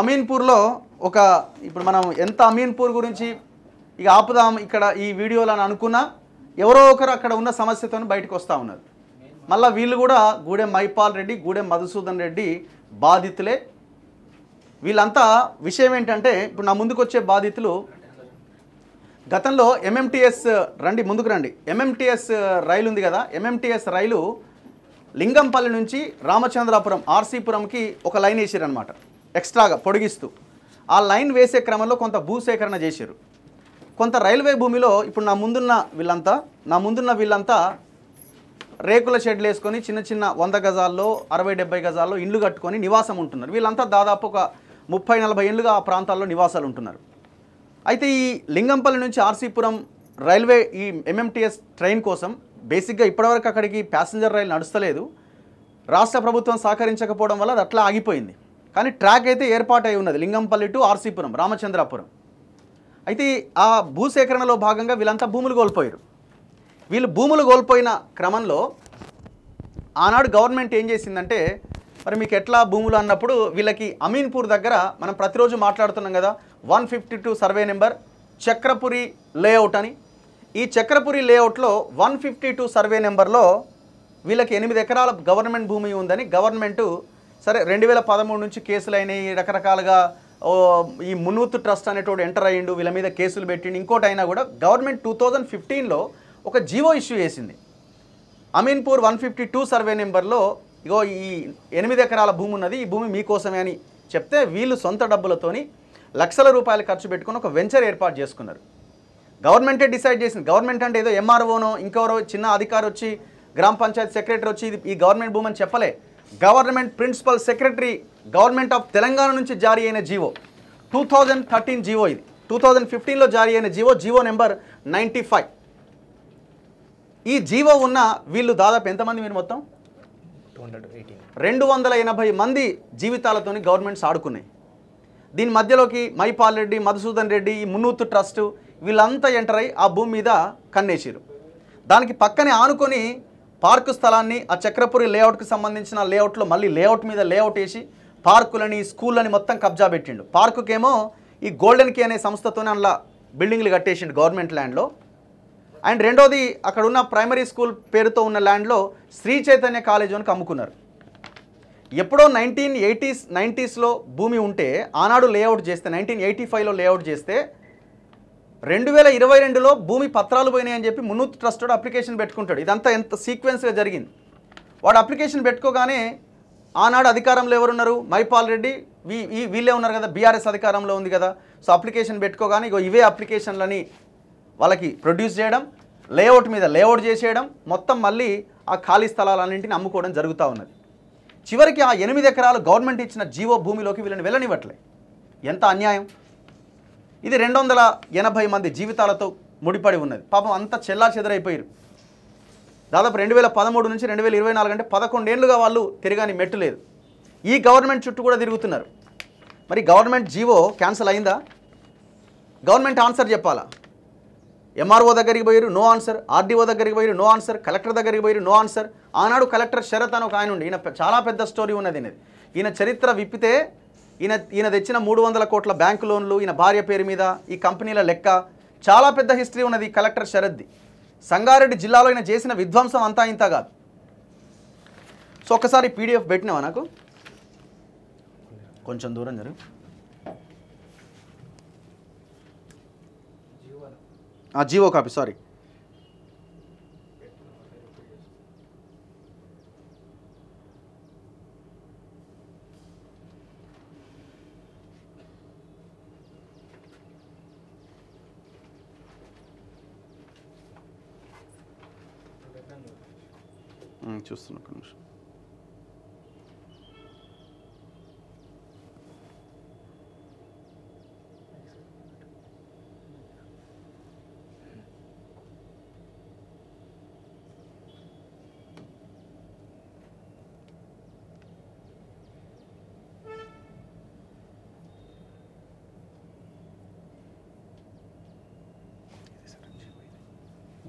అమీన్పూర్లో ఒక ఇప్పుడు మనం ఎంత అమీన్పూర్ గురించి ఇక ఆపుదాం ఇక్కడ ఈ వీడియోలో అని అనుకున్నా ఎవరో ఒకరు అక్కడ ఉన్న సమస్యతో బయటకు వస్తూ ఉన్నారు. మళ్ళీ వీళ్ళు కూడా గూడెం మైపాల్ రెడ్డి, గూడెం మధుసూదన్ రెడ్డి బాధితులే. వీళ్ళంతా విషయం ఏంటంటే ఇప్పుడు నా ముందుకు వచ్చే బాధితులు గతంలో ఎంఎంటీఎస్ ముందుకు రండి. ఎంఎంటీఎస్ రైలు ఉంది కదా, ఎంఎంటీఎస్ రైలు లింగంపల్లి నుంచి రామచంద్రాపురం ఆర్సీపురంకి ఒక లైన్ వేసారనమాట, ఎక్స్ట్రాగా పొడిగిస్తూ. ఆ లైన్ వేసే క్రమంలో కొంత భూసేకరణ చేశారు. కొంత రైల్వే భూమిలో ఇప్పుడు నా ముందున్న వీళ్ళంతా రేకుల షెడ్లు వేసుకొని చిన్న చిన్న 100 గజాల్లో 60-70 గజాల్లో ఇండ్లు కట్టుకొని నివాసం ఉంటున్నారు. వీళ్ళంతా దాదాపు ఒక 30-40 ఏళ్ళుగా ఆ ప్రాంతాల్లో నివాసాలు ఉంటున్నారు. అయితే ఈ లింగంపల్లి నుంచి ఆర్సీపురం రైల్వే ఈ ఎంఎంటీఎస్ ట్రైన్ కోసం బేసిక్గా ఇప్పటివరకు అక్కడికి ప్యాసింజర్ రైలు నడుస్తలేదు. రాష్ట్ర ప్రభుత్వం సహకరించకపోవడం వల్ల అది అట్లా ఆగిపోయింది. కానీ ట్రాక్ అయితే ఏర్పాటు అయి ఉన్నది లింగంపల్లి టు ఆర్సీపురం రామచంద్రాపురం. అయితే ఆ భూసేకరణలో భాగంగా వీళ్ళంతా భూములు కోల్పోయారు. వీళ్ళు భూములు కోల్పోయిన క్రమంలో ఆనాడు గవర్నమెంట్ ఏం చేసిందంటే మరి మీకు ఎట్లా భూములు అన్నప్పుడు వీళ్ళకి అమీన్పూర్ దగ్గర మనం ప్రతిరోజు మాట్లాడుతున్నాం కదా 152 సర్వే నెంబర్ చక్రపురి లేఅవుట్ అని. ఈ చక్రపురి లేఅవుట్లో 152 సర్వే నెంబర్లో వీళ్ళకి 8 ఎకరాల గవర్నమెంట్ భూమి ఉందని గవర్నమెంటు సరే 2013 నుంచి కేసులు అయినాయి, రకరకాలుగా ఈ మునూత్ ట్రస్ట్ అనేటోడు ఎంటర్ అయ్యిండు, వీళ్ళ మీద కేసులు పెట్టిండు. ఇంకోటి అయినా కూడా గవర్నమెంట్ 2015లో ఒక జీవో ఇష్యూ చేసింది. అమీన్పూర్ 152 సర్వే నెంబర్లో ఇగో ఈ 8 ఎకరాల భూమి ఉన్నది, ఈ భూమి మీకోసమే అని చెప్తే వీళ్ళు సొంత డబ్బులతోని లక్షల రూపాయలు ఖర్చు పెట్టుకుని ఒక వెంచర్ ఏర్పాటు చేసుకున్నారు. గవర్నమెంటే డిసైడ్ చేసింది. గవర్నమెంట్ అంటే ఏదో ఎంఆర్ఓనో ఇంకెవరో చిన్న అధికారి వచ్చి గ్రామ పంచాయతీ సెక్రటరీ వచ్చి ఈ గవర్నమెంట్ భూమి అని చెప్పలే. Government principal secretary government of Telangana నుంచి జారీ అయిన జీవో 2013 జీవో, ఇది 2015లో జారీ అయిన జీవో నెంబర్ 95. ఈ జీవో ఉన్న వీళ్ళు దాదాపు ఎంతమంది మీరు మొత్తం 280 మంది జీవితాలతోని గవర్నమెంట్స్ ఆడుకున్నాయి. దీని మధ్యలోకి మైపాల్ రెడ్డి, మధుసూదన్ రెడ్డి, ఈ మునూత్ ట్రస్ట్ వీళ్ళంతా ఎంటర్ అయ్యి ఆ భూమి మీద కన్నేసారు. దానికి పక్కనే ఆనుకొని పార్కు స్థలాన్ని ఆ చక్రపురి లేఅవుట్కి సంబంధించిన లేఅవుట్లో మళ్ళీ లేఅవుట్ మీద లేఅవుట్ వేసి పార్కులని స్కూళ్ళని మొత్తం కబ్జా పెట్టిండు. పార్కుకేమో ఈ గోల్డెన్ కీ అనే సంస్థతోనే అందులో బిల్డింగ్లు కట్టేసిండు గవర్నమెంట్ ల్యాండ్లో. అండ్ రెండోది అక్కడ ఉన్న ప్రైమరీ స్కూల్ పేరుతో ఉన్న ల్యాండ్లో శ్రీ చైతన్య కాలేజీకి అమ్ముకున్నారు. ఎప్పుడో 1980s-90sలో భూమి ఉంటే ఆనాడు లేఅవుట్ చేస్తే 1985లో లేఅవుట్ చేస్తే 2022లో భూమి పత్రాలు పోయినాయని చెప్పి మునూత్ ట్రస్ట్ అప్లికేషన్ పెట్టుకుంటాడు. ఇదంతా ఎంత సీక్వెన్స్గా జరిగింది. వాడు అప్లికేషన్ పెట్టుకోగానే ఆనాడు అధికారంలో ఎవరున్నారు, మైపాల్ రెడ్డి, వీళ్ళే ఉన్నారు కదా, బీఆర్ఎస్ అధికారంలో ఉంది కదా. సో అప్లికేషన్ పెట్టుకోగానే ఇవే అప్లికేషన్లని వాళ్ళకి ప్రొడ్యూస్ చేయడం, లేఅవుట్ మీద లేఅవుట్ చేసేయడం, మొత్తం మళ్ళీ ఆ ఖాళీ స్థలాలన్నింటిని అమ్ముకోవడం జరుగుతూ ఉన్నది. చివరికి ఆ 8 ఎకరాలు గవర్నమెంట్ ఇచ్చిన జీవో భూమిలోకి వీళ్ళని వెళ్ళనివ్వట్లే. ఎంత అన్యాయం! ఇది 280 మంది జీవితాలతో ముడిపడి ఉన్నది. పాపం అంతా చెల్లా చెదరైపోయారు. దాదాపు 2013 నుంచి 2024 అంటే 11 ఏళ్ళుగా వాళ్ళు తిరగాని మెట్టు లేదు. ఈ గవర్నమెంట్ చుట్టూ కూడా తిరుగుతున్నారు. మరి గవర్నమెంట్ జీవో క్యాన్సిల్ అయిందా? గవర్నమెంట్ ఆన్సర్ చెప్పాలా? ఎంఆర్ఓ దగ్గరికి పోయారు, నో ఆన్సర్. ఆర్డీఓ దగ్గరికి పోయారు, నో ఆన్సర్. కలెక్టర్ దగ్గరికి పోయారు, నో ఆన్సర్. ఆనాడు కలెక్టర్ శరత్ అని ఒక ఆయన ఉండి, ఈయన చాలా పెద్ద స్టోరీ ఉన్నది. ఈయన చరిత్ర విప్పితే ఈయన తెచ్చిన 300 కోట్ల బ్యాంకు లోన్లు, ఈయన భార్య పేరు మీద ఈ కంపెనీల లెక్క చాలా పెద్ద హిస్టరీ ఉన్నది కలెక్టర్ శరత్ది. సంగారెడ్డి జిల్లాలో ఈయన చేసిన విధ్వంసం అంతా ఇంత కాదు. సో ఒక్కసారి పీడిఎఫ్ పెట్టినావా నాకు? కొంచెం దూరం జరుగు. GO copy, sorry. చూస్తున్నా ఒక నిమిషం.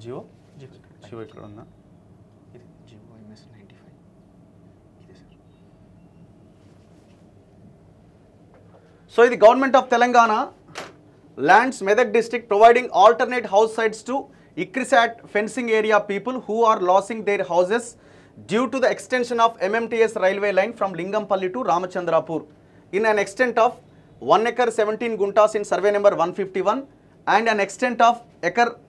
జియో ఇక్కడ ఉందా? ఇది జియో MS 95 ఇదే సార్. సో ఇది government of Telangana lands Medak district providing alternate house sites to ICRISAT fencing area people who are losing their houses due to the extension of MMTS railway line from Lingampalli to Ramachandrapur in an extent of 1 acre 17 guntas in survey number 151 and an extent of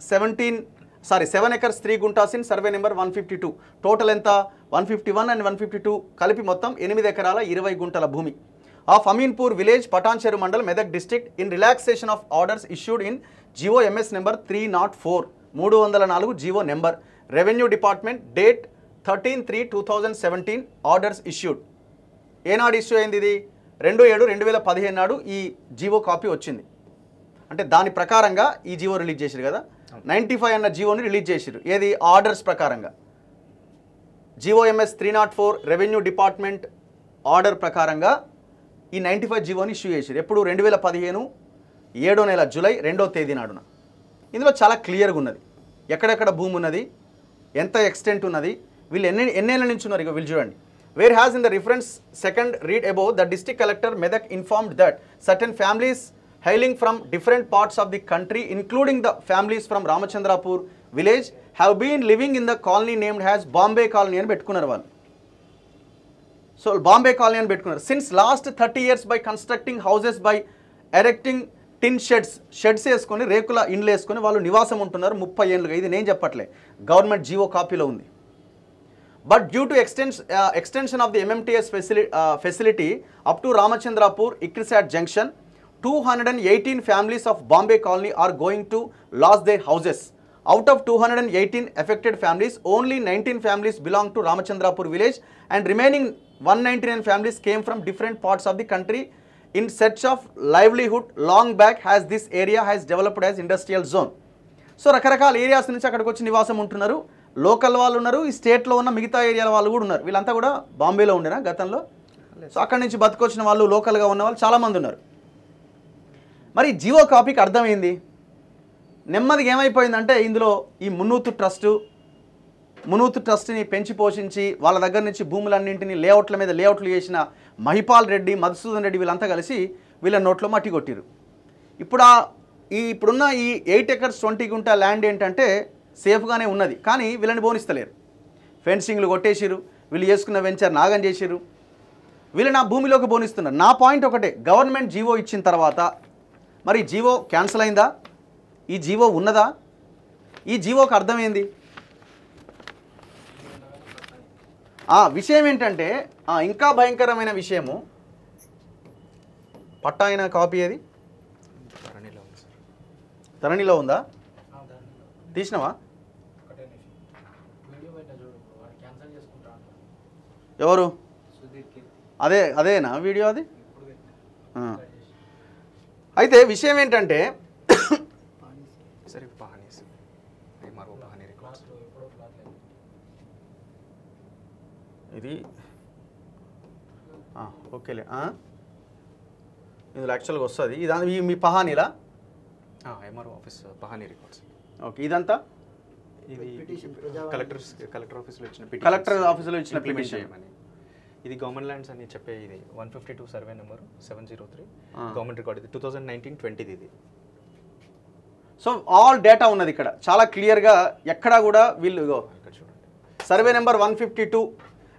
7 acres 3 guntas in survey number 152. Total enta 151 and 152 కలిపి మొత్తం 8 ఎకరాల 20 గుంటల భూమి of Ameenpur village Patancheru mandal Medak district in relaxation of orders issued in GO MS number 304 304 GO number revenue department date 13/3/2017 orders issued. ఏనాడు issue అయింది ఇది? 2/7/2015 నాడు ఈ జీవో కాపీ వచ్చింది. అంటే దాని ప్రకారంగా ఈ జీవో రిలీజ్ చేసిరు కదా. 95 అన్న జీవోని రిలీజ్ చేసిరు. ఏది? ఆర్డర్స్ ప్రకారంగా GO MS 304 revenue department order ప్రకారంగా ఈ 95 జీవోని ఇష్యూ చేసిరు. ఎప్పుడు? 2015 7వ నెల జూలై 2వ తేదీ నాడున. ఇందులో చాలా క్లియర్గా ఉన్నది ఎక్కడెక్కడ భూమి ఉన్నది, ఎంత ఎక్స్టెంట్ ఉన్నది, వీళ్ళు ఎన్నేళ్ళ నుంచి ఉన్నారు. ఇక వీళ్ళు చూడండి. Whereas in the reference second read above, the district collector Medak informed that certain families hailing from different parts of the country, including the families from Ramachandrapur village, have been living in the colony named as Bombay Colony and pettukunnaru vallu. So Bombay Colony and pettukunnaru since last 30 years by constructing houses by erecting tin sheds వేసుకొని రేకుల ఇండ్లు వేసుకొని వాళ్ళు నివాసం ఉంటున్నారు 30 ఏళ్ళుగా. ఇది నేను చెప్పట్లే, గవర్నమెంట్ జీవో కాపీలో ఉంది. But due to extension of the MMTS facility up to Ramachandrapur Ikrisat Junction, 218 families of Bombay Colony are going to lose their houses. Out of 218 affected families, only 19 families belong to Ramachandrapur village and remaining 199 families came from different parts of the country in search of livelihood. Long back has this area has developed as industrial zone. So రకరకాల areas నుంచి అక్కడికి వచ్చి నివాసం ఉంటున్నారు. Local వాళ్ళు ఉన్నారు, ఈ స్టేట్లో ఉన్న మిగతా ఏరియాల వాళ్ళు కూడా ఉన్నారు. వీళ్ళంతా కూడా బాంబేలో ఉండేనా గతంలో? సో అక్కడి నుంచి బతుకొచ్చిన వాళ్ళు, లోకల్గా ఉన్న వాళ్ళు చాలామంది ఉన్నారు. మరి జీవో కాపీకి అర్థమైంది. నెమ్మదిగా ఏమైపోయిందంటే ఇందులో ఈ మున్నూతు ట్రస్ట్ని పెంచి పోషించి వాళ్ళ దగ్గర నుంచి భూములన్నింటినీ లేఅవుట్ల మీద లేఅవుట్లు చేసిన మహిపాల్ రెడ్డి, మధుసూదన్ రెడ్డి వీళ్ళంతా కలిసి వీళ్ళ నోట్లో మట్టి కొట్టిరు. ఇప్పుడున్న ఈ 8 acres 20 గుంట ల్యాండ్ ఏంటంటే సేఫ్గానే ఉన్నది, కానీ వీళ్ళని బోనిస్తలేరు. ఫెన్సింగ్లు కొట్టేసిరు, వీళ్ళు చేసుకున్న వెంచర్ నాగం చేసిరు, వీళ్ళు నా భూమిలోకి బోనిస్తున్నారు. నా పాయింట్ ఒకటే, గవర్నమెంట్ జీవో ఇచ్చిన తర్వాత మరి జీవో క్యాన్సిల్ అయిందా? ఈ జీవో ఉన్నదా? ఈ జీవోకి అర్థమైంది. విషయం ఏంటంటే ఇంకా భయంకరమైన విషయము, పట్టా అయిన కాపీ ఏది? ధరణిలో ఉందా? తీసినవా? ఎవరు? అదేనా వీడియో అది? అయితే విషయం ఏంటంటే ఇది ఓకేలే, ఇందులో యాక్చువల్గా వస్తుంది. ఇది మీ పహానీలా? MRO office pahani records. Okay, ఇదంతా ఇది కలెక్టర్ ఆఫీస్లో ఇచ్చిన పిటిషన్. ఇది గవర్నమెంట్ ల్యాండ్స్ అని చెప్పే ఇది 152 సర్వే నెంబర్ 703 గవర్నమెంట్ రికార్డ్. ఇది 2019-20 ఇది. సో ఆల్ డేటా ఉన్నది ఇక్కడ చాలా క్లియర్గా. ఎక్కడా కూడా వీళ్ళు ఇక్కడ చూడండి, సర్వే నెంబర్ 152.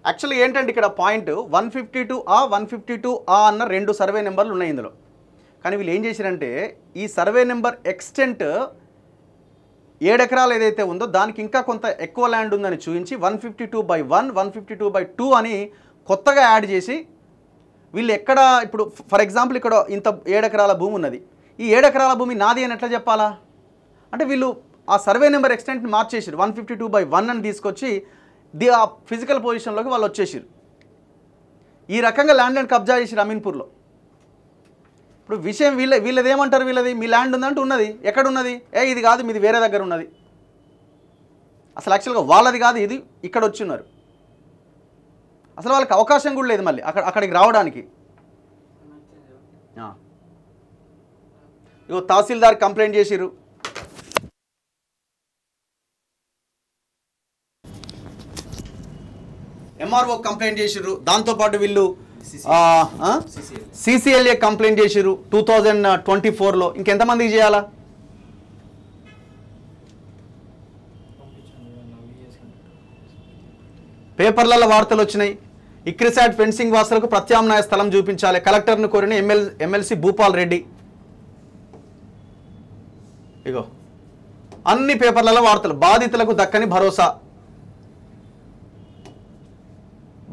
యాక్చువల్గా ఏంటంటే ఇక్కడ పాయింట్ 152A 152A అన్న 2 సర్వే నెంబర్లు ఉన్నాయి ఇందులో. కానీ వీళ్ళు ఏం చేశారంటే ఈ సర్వే నెంబర్ ఎక్స్టెంట్ 7 ఎకరాలు ఏదైతే ఉందో దానికి ఇంకా కొంత ఎక్కువ ల్యాండ్ ఉందని చూపించి 152/1 152/2 అని కొత్తగా యాడ్ చేసి వీళ్ళు ఎక్కడ ఇప్పుడు ఫర్ ఎగ్జాంపుల్ ఇక్కడ ఇంత 7 ఎకరాల భూమి ఉన్నది, ఈ 7 ఎకరాల భూమి నాది అని ఎట్లా చెప్పాలా? అంటే వీళ్ళు ఆ సర్వే నెంబర్ ఎక్స్టెంట్ని మార్చేసారు. 152/1 అని తీసుకొచ్చి ఆ ఫిజికల్ పొజిషన్లోకి వాళ్ళు వచ్చేసారు. ఈ రకంగా ల్యాండ్ కబ్జా చేసారు అమీన్పూర్లో. ఇప్పుడు విషయం వీళ్ళది ఏమంటారు? వీళ్ళది మీ ల్యాండ్ ఉందంటే ఉన్నది, ఎక్కడున్నది? ఇది కాదు, మీది వేరే దగ్గర ఉన్నది. అసలు యాక్చువల్గా వాళ్ళది కాదు, ఇది ఇక్కడ వచ్చి ఉన్నారు. అసలు వాళ్ళకి అవకాశం కూడా లేదు మళ్ళీ అక్కడికి రావడానికి. ఇగో తహసీల్దార్ కంప్లైంట్ చేసిరు, MRO కంప్లైంట్ చేసిర్రు. దాంతోపాటు వీళ్ళు సిసిఎల్ఏ కంప్లైంట్ చేసిరు 2024లో. ఇంకెంతమందికి చేయాలా? పేపర్లలో వార్తలు వచ్చినాయి, ఇక్రిసాట్ ఫెన్సింగ్ వాసులకు ప్రత్యామ్నాయ స్థలం చూపించాలి, కలెక్టర్ను కోరిన ఎమ్మెల్సీ భూపాల్ రెడ్డి. ఇగో అన్ని పేపర్లలో వార్తలు. బాధితులకు దక్కని భరోసా,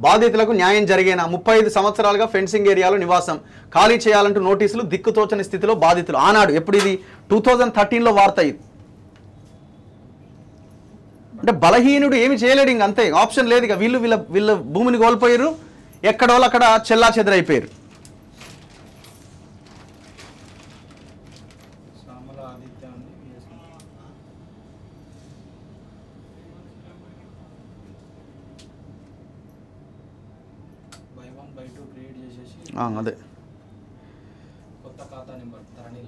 బాధితులకు న్యాయం జరిగేనా, 35 సంవత్సరాలుగా ఫెన్సింగ్ ఏరియాలో నివాసం, ఖాళీ చేయాలంటూ నోటీసులు, దిక్కుతోచని స్థితిలో బాధితులు. ఆనాడు ఎప్పుడు ఇది 2013లో వార్త. ఇది అంటే బలహీనుడు ఏమి చేయలేడు, ఇంక అంతే, ఆప్షన్ లేదు. ఇక వీళ్ళ భూమిని కోల్పోయారు, ఎక్కడోళ్ళు అక్కడ చెల్లా చెదరైపోయారు. అదే కొత్త ఖాతా నెంబర్ ధరణిల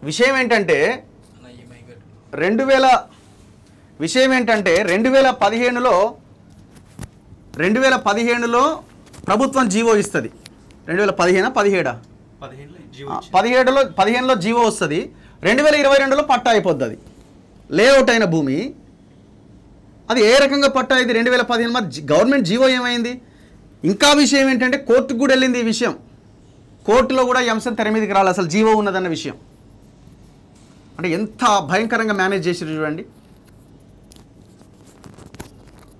విషయం ఏంటంటే 2015లో ప్రభుత్వం జీవో ఇస్తుంది. 2015లో జీవో వస్తుంది. 2022లో పట్టా అయిపోద్ది. అది లేఅవుట్ అయిన భూమి అది ఏ రకంగా పట్టా అయింది 2015. మరి గవర్నమెంట్ జీవో ఏమైంది? ఇంకా విషయం ఏంటంటే కోర్టుకు కూడా వెళ్ళింది ఈ విషయం. కోర్టులో కూడా ఈ అంశం తెర మీదకి రాలి, అసలు జీవో ఉన్నదన్న విషయం. అంటే ఎంత భయంకరంగా మేనేజ్ చేసి చూడండి.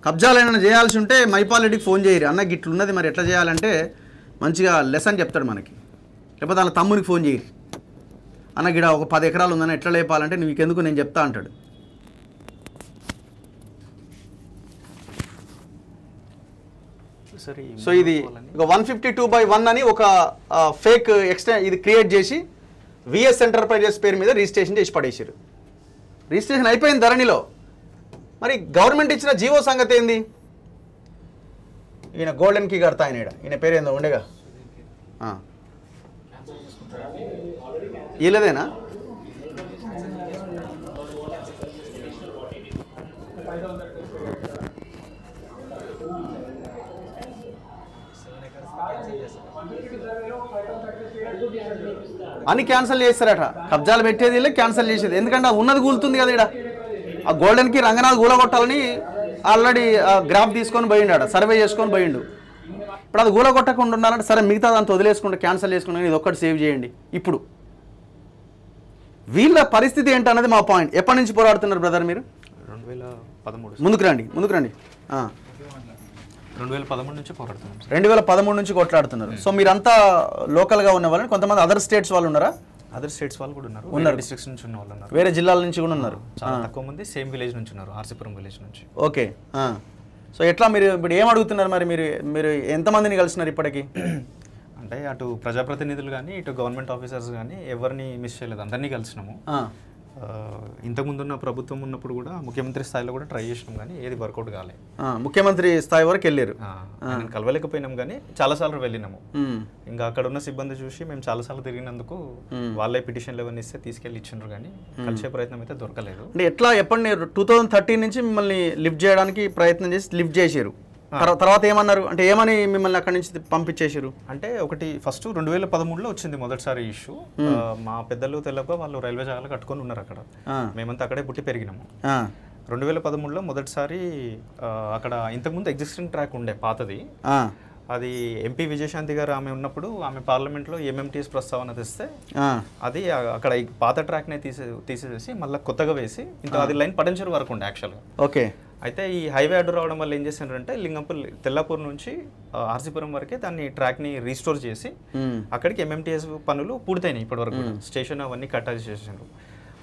కబ్జాలు ఏమైనా చేయాల్సి ఉంటే మైపాల్ రెడ్డికి ఫోన్ చేయరు, అన్న గిట్లున్నది మరి ఎట్లా చేయాలంటే మంచిగా లెసన్ చెప్తాడు మనకి. లేకపోతే వాళ్ళ తమ్మునికి ఫోన్ చేయరు, అన్న గిడ ఒక 10 ఎకరాలు ఉందని ఎట్లా లేపాలంటే నీకెందుకు నేను చెప్తా అంటాడు. సో ఇది ఒక 152/1 అని ఒక ఫేక్ ఎక్స్ట్రా ఇది క్రియేట్ చేసి విఎస్ ఎంటర్ప్రైజెస్ పేరు మీద రిజిస్ట్రేషన్ చేసి పడేసారు. రిజిస్ట్రేషన్ అయిపోయింది ధరణిలో. మరి గవర్నమెంట్ ఇచ్చిన జీవో సంగతి ఏంది? ఈయన గోల్డెన్ కీ కడతా ఈయన పేరు ఏందో ఉండేగా, వీళ్ళదేనా? అని క్యాన్సిల్ చేస్తారట. కబ్జాలు పెట్టేది వీళ్ళే, క్యాన్సిల్ చేసేది. ఎందుకంటే ఉన్నది కూలుతుంది కదా ఇక్కడ. ఆ గోల్డెన్కి రంగనాథ్ కూలగొట్టాలని ఆల్రెడీ గ్రాఫ్ తీసుకొని పోయిండు, సర్వే చేసుకొని పోయిండు. ఇప్పుడు అది కూలగొట్టకుండా ఉండాలంటే సరే మిగతా దాంతో వదిలేసుకుంటే క్యాన్సిల్ చేసుకుంటే ఇది ఒక్కటి సేవ్ చేయండి. ఇప్పుడు వీళ్ళ పరిస్థితి ఏంటన్నది మా పాయింట్. ఎప్పటి నుంచి పోరాడుతున్నారు బ్రదర్ మీరు? 2013. ముందుకు రండి. 2013 నుంచి పోరాడుతున్నారు. 2013 నుంచి కొట్లాడుతున్నారు. సో మీరంతా లోకల్గా ఉన్న వాళ్ళని, కొంతమంది అదర్ స్టేట్స్ వాళ్ళు ఉన్నారా? అదర్ స్టేట్స్ వాళ్ళు కూడా ఉన్నారు, డిస్ట్రిక్ట్స్ నుంచి ఉన్న వాళ్ళు ఉన్నారు, వేరే జిల్లాల నుంచి కూడా ఉన్నారు. చాలా తక్కువ మంది సేమ్ విలేజ్ నుంచి ఉన్నారు, ఆర్సీపురం విలేజ్ నుంచి. ఓకే. సో ఎట్లా మీరు ఇప్పుడు ఏం అడుగుతున్నారు మరి? మీరు ఎంతమందిని కలిసినారు ఇప్పటికి? అంటే అటు ప్రజాప్రతినిధులు కానీ ఇటు గవర్నమెంట్ ఆఫీసర్స్ కానీ ఎవరిని మిస్ చేయలేదు, అందరినీ కలిసినాము. ఇంతకుముందున్న ప్రభుత్వం ఉన్నప్పుడు కూడా ముఖ్యమంత్రి స్థాయిలో కూడా ట్రై చేసినాం కానీ ఏది వర్కౌట్ కాలే. ముఖ్యమంత్రి స్థాయి వరకు వెళ్ళారు, కలవలేకపోయినాం కానీ చాలాసార్లు వెళ్ళినాము. ఇంకా అక్కడ ఉన్న సిబ్బంది చూసి మేము చాలాసార్లు తిరిగినందుకు వాళ్ళే పిటిషన్లు ఎవరిని ఇస్తే తీసుకెళ్ళి ఇచ్చిండ్రు కానీ కలిసే ప్రయత్నం అయితే దొరకలేదు. అంటే ఎట్లా ఎప్పుడు 2013 నుంచి మిమ్మల్ని లిఫ్ట్ చేయడానికి ప్రయత్నం చేసి లిఫ్ట్ చేశారు. తర్వాత ఏమన్నారు అంటే ఏమని మిమ్మల్ని అక్కడి నుంచి పంపించేసారు? అంటే ఒకటి ఫస్ట్ 2013లో వచ్చింది మొదటిసారి ఇష్యూ. మా పెద్దలు తెలప వాళ్ళు రైల్వే జాగాలు కట్టుకొని ఉన్నారు అక్కడ, మేమంతా అక్కడే పుట్టి పెరిగినాము. 2013లో మొదటిసారి అక్కడ ఇంతకుముందు ఎగ్జిస్టింగ్ ట్రాక్ ఉండే పాతది, అది ఎంపీ విజయశాంతి గారు ఆమె ఉన్నప్పుడు ఆమె పార్లమెంట్లో ఎంఎంటీఎస్ ప్రస్తావన తెస్తే అది అక్కడ పాత ట్రాక్నే తీసేసి మళ్ళీ కొత్తగా వేసి ఇంకా అది లైన్ పడంచెరు వరకు ఉండే యాక్చువల్గా. ఓకే. అయితే ఈ హైవే అడ్డు రావడం వల్ల ఏం చేశారంటే లింగంపల్లి తెల్లాపూర్ నుంచి ఆర్సీపురం వరకే దాన్ని ట్రాక్ని రీస్టోర్ చేసి అక్కడికి ఎంఎంటీఎస్ పనులు పూర్తయినాయి ఇప్పటివరకు, స్టేషన్ అవన్నీ కట్టాలి చేసారు.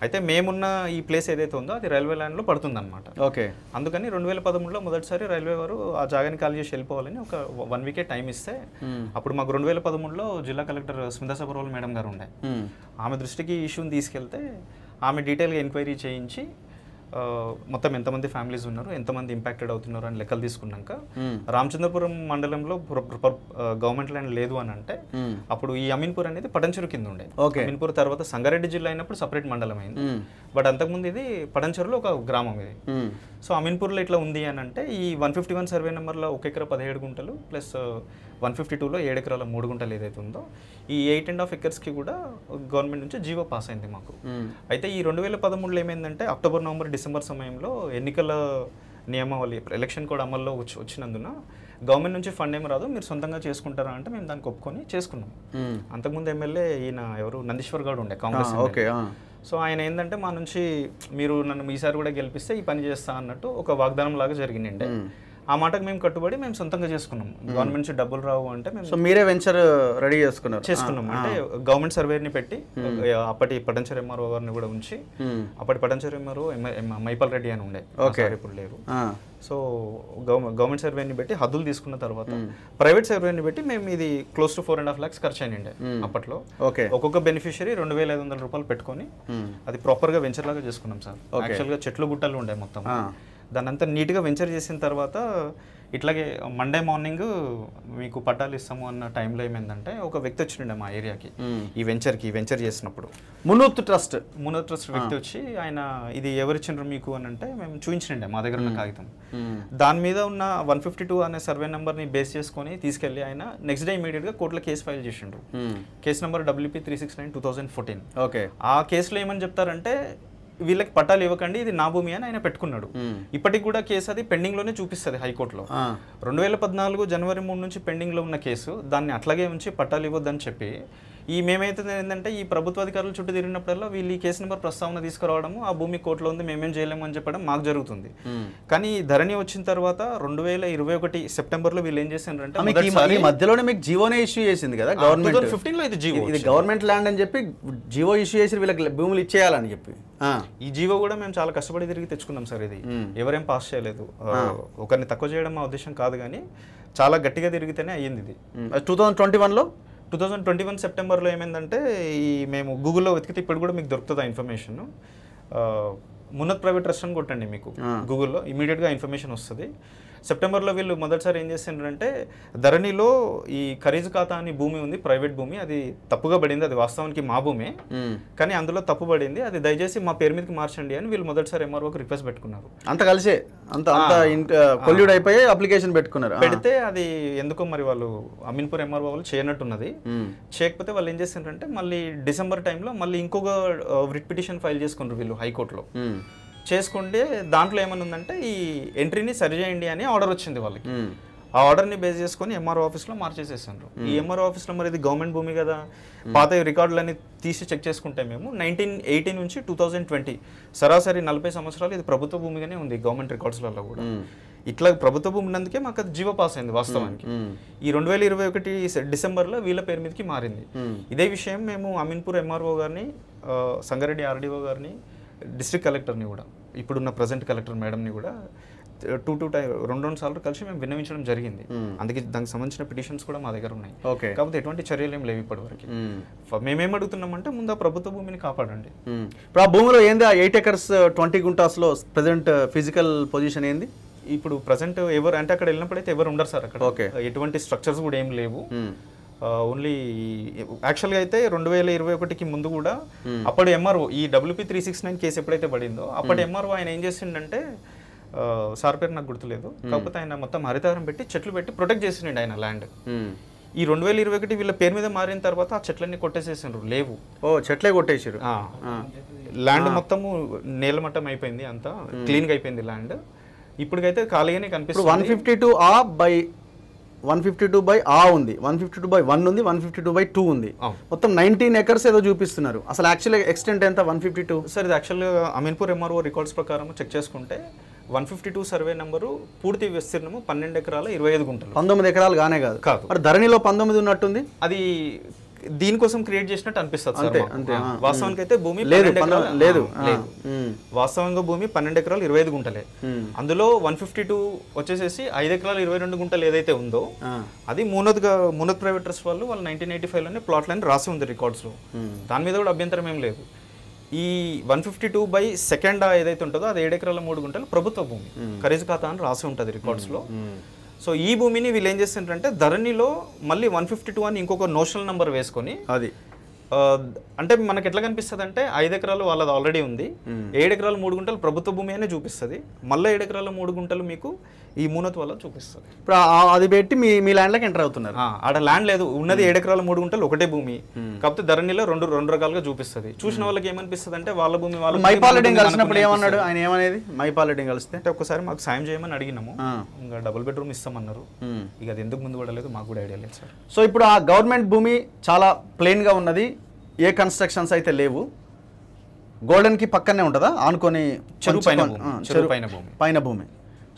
అయితే మేమున్న ఈ ప్లేస్ ఏదైతే ఉందో అది రైల్వే ల్యాండ్లో పడుతుందన్నమాట. ఓకే. అందుకని 2013లో మొదటిసారి రైల్వే వారు ఆ జాగాని ఖాళీ చేసి వెళ్ళిపోవాలని ఒక 1 వీకే టైం ఇస్తే అప్పుడు మాకు 2013లో జిల్లా కలెక్టర్ స్మితా సబర్వాల్ మేడం గారు ఉండే, ఆమె దృష్టికి ఈ ఇష్యూని తీసుకెళ్తే ఆమె డీటెయిల్గా ఎంక్వైరీ చేయించి మొత్తం ఎంతమంది ఫ్యామిలీస్ ఉన్నారు, ఎంతమంది ఇంపాక్టెడ్ అవుతున్నారు అని లెక్కలు తీసుకున్నాక రామచంద్రపురం మండలంలో గవర్నమెంట్ ల్యాండ్ లేదు అని అంటే అప్పుడు ఈ అమీన్పూర్ అనేది పటంచెరు కింద ఉండే. అమీన్పూర్ తర్వాత సంగారెడ్డి జిల్లా అయినప్పుడు సపరేట్ మండలం అయింది. బట్ అంతకుముందు ఇది పటంచెరులో ఒక గ్రామం ఇది. సో అమీన్పూర్లో ఇట్లా ఉంది అని అంటే ఈ 151 సర్వే నెంబర్లో 1 ఎకరా 17 గుంటలు ప్లస్ 152లో 7 ఎకరాల 3 గుంటలు ఏదైతే ఉందో ఈ 8.5 ఎకర్స్కి కూడా గవర్నమెంట్ నుంచి జీవో పాస్ అయింది మాకు. అయితే ఈ 2013లో ఏమైందంటే అక్టోబర్, నవంబర్, డిసెంబర్ సమయంలో ఎన్నికల నియమావళి ఎలక్షన్ కోడ్ అమల్లో వచ్చినందున గవర్నమెంట్ నుంచి ఫండ్ ఏమి రాదు, మీరు సొంతంగా చేసుకుంటారా అంటే మేము దానికి ఒప్పుకొని చేసుకున్నాం. అంతకుముందు ఎమ్మెల్యే ఈయన ఎవరు నందీశ్వర్ గౌడ్ ఉండే కాంగ్రెస్. సో ఆయన ఏంటంటే మా నుంచి మీరు నన్ను ఈసారి కూడా గెలిపిస్తే ఈ పని చేస్తా అన్నట్టు ఒక వాగ్దానం లాగా జరిగిందండి. ఆ మాటకు మేము కట్టుబడి మేము సొంతంగా చేసుకున్నాం. గవర్నమెంట్ నుంచి డబ్బులు రావు అంటే మేము మీరే వెంచర్ రెడీ చేసుకున్నాం. అంటే గవర్నమెంట్ సర్వేని పెట్టి అప్పటి పటంచెరు ఎంఆర్ఓ గారిని కూడా ఉంచి, అప్పటి పటంచెరు ఎంఆర్ఓ మైపాల్ రెడ్డి అని ఉండే, ఇప్పుడు లేరు. సో గవర్నమెంట్ సర్వేని పెట్టి హద్దులు తీసుకున్న తర్వాత ప్రైవేట్ సర్వేని పెట్టి మేము ఇది క్లోజ్ టు 4.5 lakhs ఖర్చు అయినండే అప్పట్లో. ఒక్కొక్క బెనిఫిషియరీ 2,500 రూపాయలు పెట్టుకొని అది ప్రాపర్గా వెంచర్ లాగా చేసుకున్నాం సార్. యాక్చువల్గా చెట్లు గుట్టలు ఉండే మొత్తం. దాన్ని అంతా నీట్గా వెంచర్ చేసిన తర్వాత ఇట్లాగే మండే మార్నింగ్ మీకు పట్టాలు ఇస్తాము అన్న టైంలో ఏమైందంటే ఒక వ్యక్తి వచ్చిండే మా ఏరియాకి ఈ వెంచర్ చేసినప్పుడు. మునూత్ ట్రస్ట్ వ్యక్తి వచ్చి ఆయన ఇది ఎవరిచ్చిండ్రు మీకు అని అంటే మేము చూపించిండే మా దగ్గర ఉన్న కాగితం. దాని మీద ఉన్న 152 అనే సర్వే నెంబర్ని బేస్ చేసుకొని తీసుకెళ్లి ఆయన నెక్స్ట్ డే ఇమీడియట్గా కోర్టులో కేసు ఫైల్ చేసిండ్రు. Case number WP369/2014. ఆ కేసులో ఏమని చెప్తారంటే వీళ్ళకి పట్టాలు ఇవ్వకండి, ఇది నా భూమి అని ఆయన పెట్టుకున్నాడు. ఇప్పటికి కూడా కేసు అది పెండింగ్లోనే చూపిస్తుంది హైకోర్టులో. 2014 జనవరి 3 నుంచి పెండింగ్లో ఉన్న కేసు దాన్ని అట్లాగే ఉంచి పట్టాలు ఇవ్వద్దని చెప్పి ఈ మేమైతుంది ఏంటంటే ఈ ప్రభుత్వ అధికారులు చుట్టూ తిరిగినప్పుడల్లా వీళ్ళు ఈ కేసు నెంబర్ ప్రస్తావన తీసుకురావడము, ఆ భూమి కోర్టులో ఉంది మేమేం చేయలేము అని చెప్పడం మాకు జరుగుతుంది. కానీ ధరణి వచ్చిన తర్వాత 2021 సెప్టెంబర్లో వీళ్ళు ఏం చేశారంటే మధ్యలోనే మీకు జీవోనే ఇష్యూ చేసింది కదా గవర్నమెంట్. 2015లో ఇది గవర్నమెంట్ ల్యాండ్ అని చెప్పి జీవో ఇష్యూ చేసి వీళ్ళకి భూములు ఇచ్చేయాలని చెప్పి ఈ జీవో కూడా మేము చాలా కష్టపడి తిరిగి తెచ్చుకున్నాం సార్. ఇది ఎవరేం పాస్ చేయలేదు. ఒకరిని తక్కువ చేయడం మా ఉద్దేశం కాదు, కానీ చాలా గట్టిగా తిరిగితేనే అయ్యింది ఇది. 2021 సెప్టెంబర్లో ఏమైందంటే ఈ మేము గూగుల్లో వెతికితే ఇప్పుడు కూడా మీకు దొరుకుతుంది ఆ ఇన్ఫర్మేషన్. మున్నత్ ప్రైవేట్ ట్రస్ట్ అని కొట్టండి మీకు గూగుల్లో ఇమీడియట్గా ఇన్ఫర్మేషన్ వస్తుంది. సెప్టెంబర్లో వీళ్ళు మొదటిసారి ఏం చేసిండ్రంటే ధరణిలో ఈ ఖరీజు ఖాతా అని భూమి ఉంది, ప్రైవేట్ భూమి, అది తప్పుగా పడింది, అది వాస్తవానికి మా భూమే కానీ అందులో తప్పు పడింది, అది దయచేసి మా పేరు మీదకి మార్చండి అని వీళ్ళు మొదటిసారి ఎంఆర్ఓకి రిక్వెస్ట్ పెట్టుకున్నారు. అంత కలిసే కొల్యూడ్ అయిపోయి అప్లికేషన్ పెట్టుకున్నారు. పెడితే అది ఎందుకో మరి వాళ్ళు అమీన్పూర్ ఎంఆర్ఓ వాళ్ళు చేయనట్టున్నది. చేయకపోతే వాళ్ళు ఏం చేసిండ్రంటే మళ్ళీ డిసెంబర్ టైంలో మళ్ళీ ఇంకొక రిట్ పిటిషన్ ఫైల్ చేసుకున్నారు వీళ్ళు హైకోర్టులో. చేసుకుంటే దాంట్లో ఏమని ఉందంటే ఈ ఎంట్రీని సరిచేయండి అని ఆర్డర్ వచ్చింది వాళ్ళకి. ఆ ఆర్డర్ని బేస్ చేసుకొని ఎంఆర్ఓ ఆఫీస్లో మార్చేసేసారు. ఈ ఎంఆర్ఓ ఆఫీస్లో మరి ఇది గవర్నమెంట్ భూమి కదా, పాత రికార్డులన్నీ తీసి చెక్ చేసుకుంటే మేము 1980 నుంచి 2020 సరాసరి 40 సంవత్సరాలు ఇది ప్రభుత్వ భూమిగానే ఉంది గవర్నమెంట్ రికార్డ్స్లలో కూడా. ఇట్లా ప్రభుత్వ భూమి ఉన్నందుకే మాకు అది జీవో పాస్ అయింది వాస్తవానికి. ఈ 2021 డిసెంబర్లో వీళ్ళ పేరు మీదకి మారింది. ఇదే విషయం మేము అమీన్పూర్ ఎంఆర్ఓ గారిని, సంగారెడ్డి ఆర్డీఓ గారిని, డిస్ట్రిక్ట్ కలెక్టర్ని కూడా, ఇప్పుడున్న ప్రజెంట్ కలెక్టర్ మేడంని కూడా 2 సార్లు కలిసి మేము విన్నవించడం జరిగింది. అందుకే దానికి సంబంధించిన పిటిషన్స్ కూడా మా దగ్గర ఉన్నాయి. కాకపోతే ఎటువంటి చర్యలు ఏం లేవు ఇప్పటి వరకు. మేమేం అడుగుతున్నామంటే ముందు ఆ ప్రభుత్వ భూమిని కాపాడండి. ఇప్పుడు ఆ భూమిలో ఏంది 8 acres 20 గుంటాస్లో ప్రజెంట్ ఫిజికల్ పొజిషన్ ఏంది? ఇప్పుడు ప్రజెంట్ ఎవరు అంటే అక్కడ వెళ్ళినప్పుడైతే ఎవరు ఉండరు సార్ అక్కడ. ఎటువంటి స్ట్రక్చర్స్ కూడా ఏం లేవు. ఓన్లీ యాక్చువల్గా అయితే 2021కి ముందు కూడా అప్పటి ఎంఆర్ఓ ఈ WP369 కేసు ఎప్పుడైతే పడిందో అప్పటి ఎంఆర్ఓ ఆయన ఏం చేసిండంటే సార్ పేరు నాకు గుర్తులేదు, కాకపోతే ఆయన మొత్తం హరితహారం పెట్టి చెట్లు పెట్టి ప్రొటెక్ట్ చేసిండు ఆయన ల్యాండ్. ఈ 2021 వీళ్ళ పేరు మీద మారిన తర్వాత ఆ చెట్లన్నీ కొట్టేసేసారు, లేవు. చెట్లే కొట్టేసారు. ల్యాండ్ మొత్తము నేలమట్టం అయిపోయింది, అంతా క్లీన్గా అయిపోయింది ల్యాండ్. ఇప్పటికైతే ఖాళీగానే కనిపిస్తుంది. 152/A ఉంది, 152/1 ఉంది, 152/2 ఉంది, మొత్తం 19 acres ఏదో చూపిస్తున్నారు. అసలు యాక్చువల్ ఎక్స్టెంట్ ఎంత 152? సార్ ఇది యాక్చువల్గా అమీన్పూర్ ఎంఆర్ఓ రికార్డ్స్ ప్రకారం చెక్ చేసుకుంటే 152 సర్వే నెంబరు పూర్తి విస్తీర్ణము 12 ఎకరాల 25 గుంటలు. 19 ఎకరాలు గానే కాదు. మరి ధరణిలో 19 ఉన్నట్టుంది. అది దీనికోసం క్రియేట్ చేసినట్టు అనిపిస్తుంది. అంతే. వాస్తవానికి అయితే భూమి లేదు. వాస్తవంగా భూమి 12 ఎకరాలు 25 గుంటలే. అందులో 152 వచ్చేసేసి 5 ఎకరాలు 22 గుంటలు ఏదైతే ఉందో అది మునత్ ప్రైవేట్ ట్రస్ట్ వాళ్ళు 1985లోనే ప్లాట్ లైన్ రాసి ఉంది రికార్డ్స్ లో. దాని మీద కూడా అభ్యంతరం ఏం లేదు. ఈ 152/2 ఏదైతే ఉంటుందో అది 7 ఎకరాల 3 గుంటలు ప్రభుత్వ భూమి, ఖరీదు ఖాతా అని రాసి ఉంటుంది రికార్డ్స్లో. సో ఈ భూమిని వీళ్ళు ఏం చేస్తుంటారంటే ధరణిలో మళ్ళీ 152 అని ఇంకొక నోషనల్ నెంబర్ వేసుకొని అది అంటే మనకి ఎట్లా కనిపిస్తుంది అంటే 5 ఎకరాలు వాళ్ళది ఆల్రెడీ ఉంది, 7 ఎకరాల 3 గుంటలు ప్రభుత్వ భూమి అనే చూపిస్తుంది, మళ్ళీ 7 ఎకరాల 3 గుంటలు మీకు ఈ మూనత్ వల్ల చూపిస్తుంది. ఇప్పుడు అది పెట్టి మీ ల్యాండ్లోకి ఎంటర్ అవుతున్నారు. ఆడ ల్యాండ్ లేదు, ఉన్నది 7 ఎకరాల 3 గుంటలు ఒకటే భూమి, కాకపోతే ధరణిలో రెండు రకాలుగా చూపిస్తుంది. చూసిన వాళ్ళకి ఏమనిపిస్తుంది అంటే వాళ్ళ భూమి వాళ్ళ మైపాలరెడ్డి కలిసినప్పుడు ఏమన్నాడు ఆయన? ఏమనేది మైపాలరెడ్డి కలిస్తే అంటే ఒకసారి మాకు సాయం చేయమని అడిగినాము, ఇంకా డబుల్ బెడ్రూమ్ ఇస్తామన్నారు. ఇక అది ఎందుకు ముందు పడలేదు మాకు కూడా ఐడియా లేదు సార్. సో ఇప్పుడు ఆ గవర్నమెంట్ భూమి చాలా ప్లెయిన్గా ఉన్నది, ఏ కన్స్ట్రక్షన్స్ అయితే లేవు, గోల్డెన్కి పక్కనే ఉంటుందా ఆనుకొని చెరువు పైన భూమి.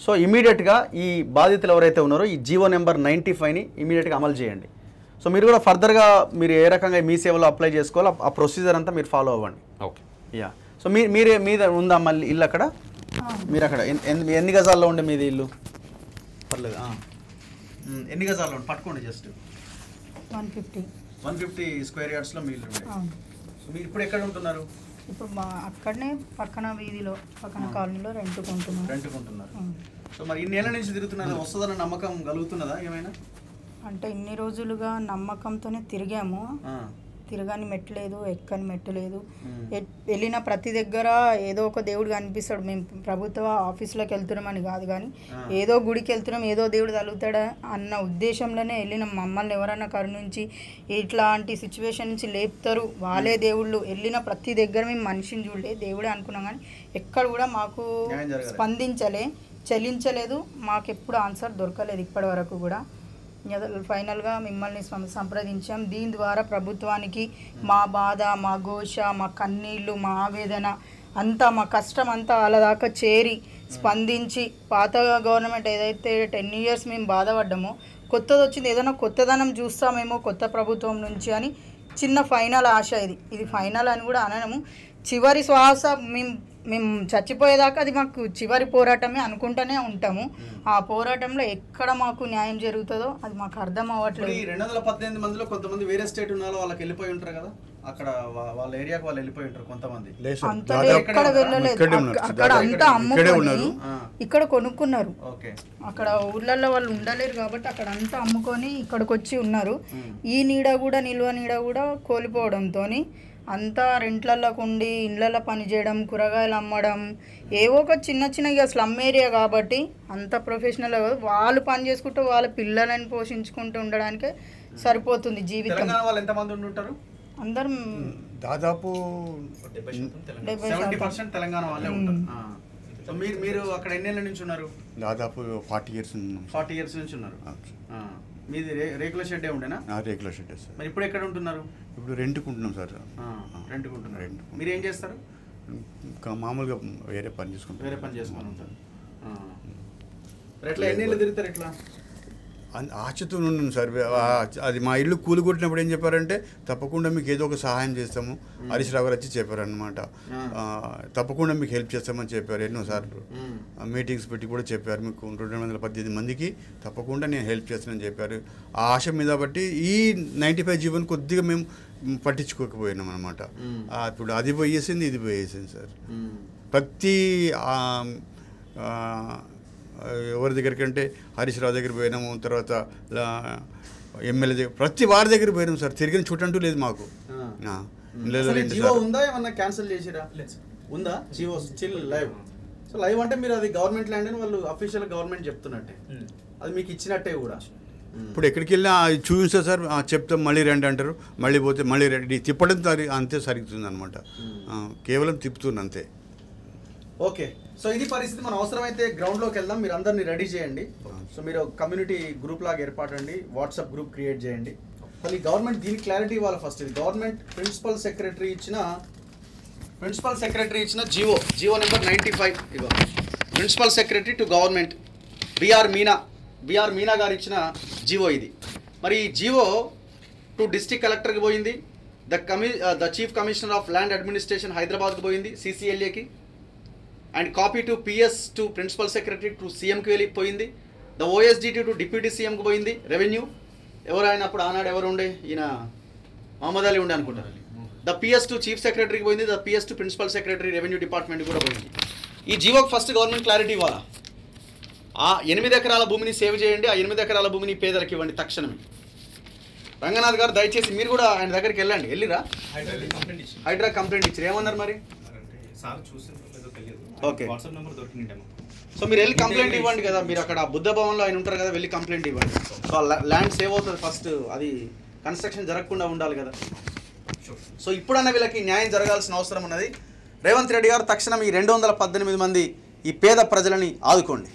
సో ఇమీడియట్గా ఈ బాధితులు ఎవరైతే ఉన్నారో ఈ జీవో నెంబర్ 95ని ఇమీడియట్గా అమలు చేయండి. సో మీరు కూడా ఫర్దర్గా మీరు ఏ రకంగా మీ సేవలో అప్లై చేసుకోవాలో ఆ ప్రొసీజర్ అంతా మీరు ఫాలో అవ్వండి. Okay yeah. సో మీరే మీద ఉందా మళ్ళీ ఇల్లు అక్కడ? మీరు అక్కడ ఎన్ని గజాల్లో ఉండే మీది ఇల్లు? పర్లేదు, ఎన్ని గజాల్లో ఉండి పట్టుకోండి. జస్ట్ 150 స్క్వేర్ యార్డ్స్లో మీ ఇల్లు ఉండే. సో మీరు ఇప్పుడు ఎక్కడ ఉంటున్నారు? ఇప్పుడు అక్కడనే పక్కన వీధిలో పక్కన కాలనీలో రెంట్కుంటున్నారు. సో మరి ఇన్నేళ్ళ నుంచి తిరుగుతున్నారు, వస్తుందన్న నమ్మకం కలుగుతున్నదా ఏమైనా? అంటే ఇన్ని రోజులుగా నమ్మకంతోనే తిరిగాము, తిరగని మెట్టలేదు, ఎక్కని మెట్టలేదు. వెళ్ళిన ప్రతి దగ్గర ఏదో ఒక దేవుడు కనిపిస్తాడు. మేము ప్రభుత్వ ఆఫీసులోకి వెళ్తున్నామని కాదు, కానీ ఏదో గుడికి వెళ్తున్నాం, ఏదో దేవుడు తగులుతాడా అన్న ఉద్దేశంలోనే వెళ్ళిన మమ్మల్ని ఎవరన్నా కరుణించి ఇట్లాంటి సిచ్యువేషన్ నుంచి లేపుతారు వాళ్ళే దేవుళ్ళు. వెళ్ళిన ప్రతి దగ్గర మేము మనిషిని చూడలే, దేవుడే అనుకున్నాం, కానీ ఎక్కడ కూడా మాకు చెల్లించలేదు. మాకు ఎప్పుడు ఆన్సర్ దొరకలేదు ఇప్పటి వరకు కూడా. ఫైనల్గా మిమ్మల్ని సంప్రదించాం. దీని ద్వారా ప్రభుత్వానికి మా బాధ, మా ఘోష, మా కన్నీళ్ళు, మా ఆవేదన అంతా, మా కష్టం అంతా వాళ్ళ దాకా చేరి స్పందించి పాత గవర్నమెంట్ ఏదైతే 10 years మేము బాధపడ్డామో కొత్తది వచ్చింది, ఏదైనా కొత్తదనం చూస్తామేమో కొత్త ప్రభుత్వం నుంచి అని చిన్న ఫైనల్ ఆశ. ఇది ఫైనల్ అని కూడా అనము, చివరి శ్వాస. మేము చచ్చిపోయేదాకా అది మాకు చివరి పోరాటమే అనుకుంటూనే ఉంటాము. ఆ పోరాటంలో ఎక్కడ మాకు న్యాయం జరుగుతుందో అది మాకు అర్థం అవ్వట్లేదు. 2018 మందిలో కొంతమంది వేరే స్టేట్ ఉన్నారో వాళ్ళకి వెళ్ళిపోయి ఉంటారు కదా, అక్కడ వాళ్ళ ఏరియాకి వాళ్ళు వెళ్ళిపోయి ఉంటారు కొంతమంది. అంత ఎక్కడ వెళ్ళలేదు, అక్కడ అంతా అమ్ముకొని ఇక్కడ కొనుక్కున్నారు. అక్కడ ఊర్లలో వాళ్ళు ఉండలేరు కాబట్టి అక్కడ అంతా అమ్ముకొని ఇక్కడికి వచ్చి ఉన్నారు. ఈ నీడ కూడా నిల్వ నీడ కూడా కోల్పోవడంతో అంతా రెంట్లలోకి ఉండి ఇండ్లలో పని చేయడం, కూరగాయలు అమ్మడం, ఏవో ఒక చిన్న ఇక స్లమ్ ఏరియా కాబట్టి అంత ప్రొఫెషనల్ వాళ్ళు పని చేసుకుంటూ వాళ్ళ పిల్లలని పోషించుకుంటూ ఉండడానికే సరిపోతుంది జీవితం. అందరూ దాదాపు 70% తెలంగాణ వాళ్ళే ఉంటారు. మీరు అక్కడ ఎన్నేళ్ళ నుంచి ఉన్నారు? దాదాపు 40 years. 40 years నుంచి ఉన్నారు. మీది రేకుల షెడ్ ఉండేనా? రేకుల షెడ్ సార్. మరి ఇప్పుడు ఎక్కడ ఉంటున్నారు? ఇప్పుడు రెంట్కుంటున్నాం సార్. రెంట్కుంటున్నారు. మీరు ఏం చేస్తారు? మామూలుగా వేరే పని చేసుకుంటారు. ఉంటారు. ఎట్లా ఎన్ని తిరుగుతారు? ఎట్లా ఆశతో ఉన్నాను సార్. అది మా ఇల్లు కూలిగొట్టినప్పుడు ఏం చెప్పారంటే తప్పకుండా మీకు ఏదో ఒక సహాయం చేస్తాము, హరీష్ రావు గారు వచ్చి చెప్పారనమాట. తప్పకుండా మీకు హెల్ప్ చేస్తామని చెప్పారు. ఎన్నోసార్లు మీటింగ్స్ పెట్టి కూడా చెప్పారు, మీకు 218 మందికి తప్పకుండా నేను హెల్ప్ చేస్తానని చెప్పారు. ఆ ఆశ మీద బట్టి ఈ 95 జీవన్ కొద్దిగా మేము పట్టించుకోకపోయినాం అనమాట. ఇప్పుడు అది పోయేసింది, ఇది పోయేసింది సార్. ప్రతి ఎవరి దగ్గరికి అంటే హరీష్ రావు దగ్గర పోయినాము, తర్వాత ఎమ్మెల్యే దగ్గర, ప్రతి వారి దగ్గర పోయినాము సార్. తిరిగిన చూడంటూ లేదు మాకు. ఉందా ఏమన్నా క్యాన్సిల్ చేసిరా? ఉందా GO still live? So live అంటే మీరు అది గవర్నమెంట్ ల్యాండ్ అని వాళ్ళు అఫీషియల్ గవర్నమెంట్ చెప్తున్నట్టే, అది మీకు ఇచ్చినట్టే కూడా. ఇప్పుడు ఎక్కడికి వెళ్ళినా చూపిస్తా సార్, చెప్తాం మళ్ళీ రండి అంటారు, మళ్ళీ పోతే మళ్ళీ రండి. తిప్పడం అంతే సరిగుతుంది అనమాట, కేవలం తిప్పుతుంది అంతే. ఓకే, సో ఇది పరిస్థితి. మనం అవసరమైతే గ్రౌండ్లోకి వెళ్దాం. మీరు అందరినీ రెడీ చేయండి. సో మీరు కమ్యూనిటీ గ్రూప్ లాగా ఏర్పాటండి, వాట్సాప్ గ్రూప్ క్రియేట్ చేయండి. మళ్ళీ గవర్నమెంట్ దీనికి క్లారిటీ ఇవ్వాలి ఫస్ట్. ఇది గవర్నమెంట్ ప్రిన్సిపల్ సెక్రటరీ ఇచ్చిన జియో నెంబర్ 95. ఇగో principal secretary to government BR Meena garu ఇచ్చిన జియో ఇది. మరి ఈ జియో టు డిస్ట్రిక్ట్ కలెక్టర్కి పోయింది, the chief commissioner of land administration హైదరాబాద్కి పోయింది, CCLAకి. And copy to PS to principal secretary to CMకి వెళ్ళిపోయింది. ద OSDT టు డిప్యూటీ CMకి పోయింది. రెవెన్యూ ఎవరైనా అప్పుడు ఆనాడు ఎవరు ఉండే, ఈయన మహమ్మద్ అలీ ఉండే అనుకుంటారు. ద PS2 చీఫ్ సెక్రటరీకి పోయింది, the PS2 principal secretary revenue department కూడా పోయింది. ఈ జీవోకి ఫస్ట్ గవర్నమెంట్ క్లారిటీ ఇవ్వాలా. ఆ 8 ఎకరాల భూమిని సేవ్ చేయండి, ఆ 8 ఎకరాల భూమిని పేదలకు ఇవ్వండి తక్షణమే. రంగనాథ్ గారు దయచేసి మీరు కూడా ఆయన దగ్గరికి వెళ్ళండి. వెళ్ళిరా? హైడ్రా కంప్లైంట్ ఇచ్చారు, ఏమన్నారు మరి? ఓకే, సో మీరు వెళ్ళి కంప్లైంట్ ఇవ్వండి కదా. మీరు అక్కడ బుద్ధ భవన్లో ఆయన ఉంటారు కదా, వెళ్ళి కంప్లైంట్ ఇవ్వండి. సో ల్యాండ్ సేవ్ అవుతుంది. ఫస్ట్ అది కన్స్ట్రక్షన్ జరగకుండా ఉండాలి కదా. సో ఇప్పుడన్నా వీళ్ళకి న్యాయం జరగాల్సిన అవసరం ఉన్నది. రేవంత్ రెడ్డి గారు తక్షణం ఈ 218 మంది ఈ పేద ప్రజలని ఆదుకోండి.